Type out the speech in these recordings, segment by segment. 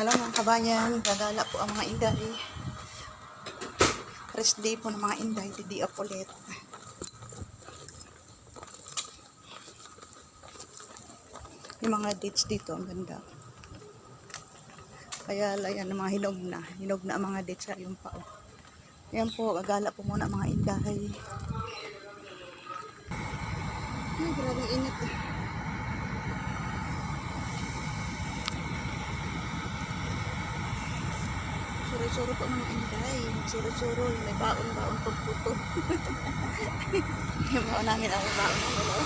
Hello mga kabayan, gagala po ang mga inday. Rest day po ng mga inday, hindi up ulit. Yung mga dates dito, ang ganda. Kaya yan, mga hinog na ang mga dates sa yung pao. Yan po, gagala po muna ang mga inday. Ay, grabe init eh. Suro-suro po mga inday. Suro-suro. May baon-baon pagputo. Yung baon namin ang baon ng malaw.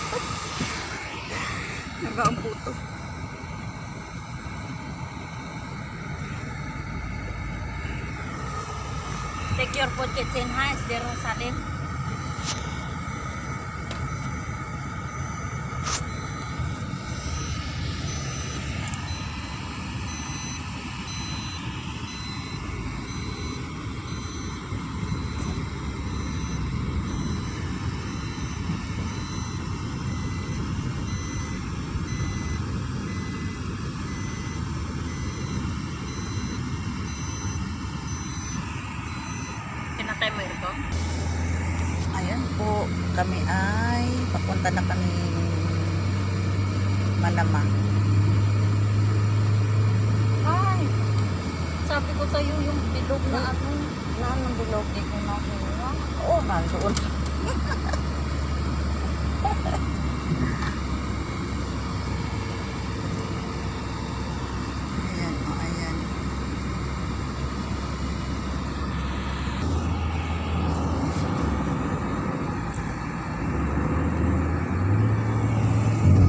May baon puto. Take your food kitchen ha, is there sa atin? Pinatay mo ito? Ayan po, kami ay papunta na kami Manama. Ay! Sabi ko sa'yo yung bilog na ano. Na anong bilog? Di ko nakuha. Oo, nandoon. Ayan, o ayan.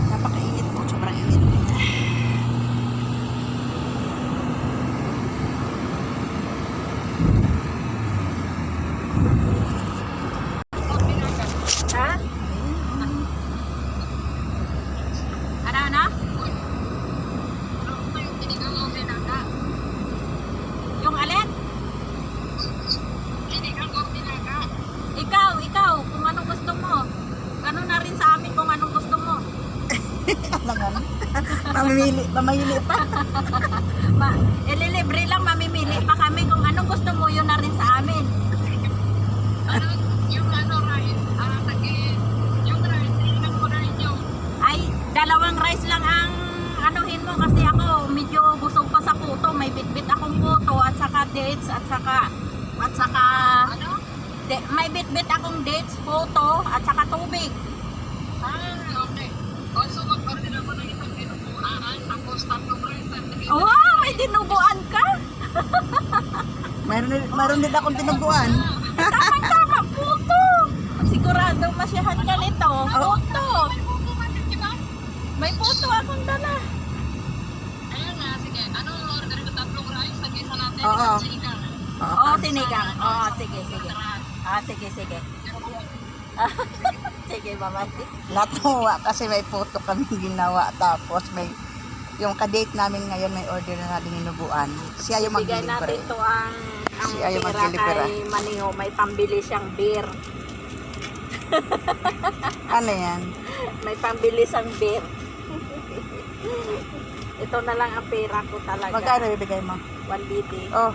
Napakainit po, sobrang init. Ha? Ano? Yung alin? Ikaw, kung anong gusto mo. Ganun na rin sa amin kung anong gusto mo. Mamimili pa. Ililibre lang, mamimili pa kami kung anong gusto mo, yun na rin sa amin. Ay, dalawang rice lang ang anuhin mo kasi ako medyo busog pa sa puto. May bitbit akong puto at saka dates at saka may bitbit akong dates, puto at saka tubig. Okay. Also, mag-order ako ng isang dinuguan, tapos tatlong rice at Wow, may dinuguan ka? Mayroon din akong tinubuan. Tama, puto. Sigurado masyahan ka nito. Puto. May puto akong dala. Ayan nga, sige. Ano order ko? Tatlong rice, nag-isa natin. Oo. Sinigang. Oo, sinigang. Oo, sige. Sige. Sige, bye-bye. Natuwa kasi may photo kami ginawa. Tapos may yung kadate namin ngayon may order na natin inubuan. Siya yung Bigay natin mag-deliver. ito ang Siya yung pera mag-deliver. kay Maniho. May pambili siyang beer. Ano yan? May pambili siyang beer. Ito na lang ang pera ko talaga. Magkano bibigay mo? 1 BD. Oh,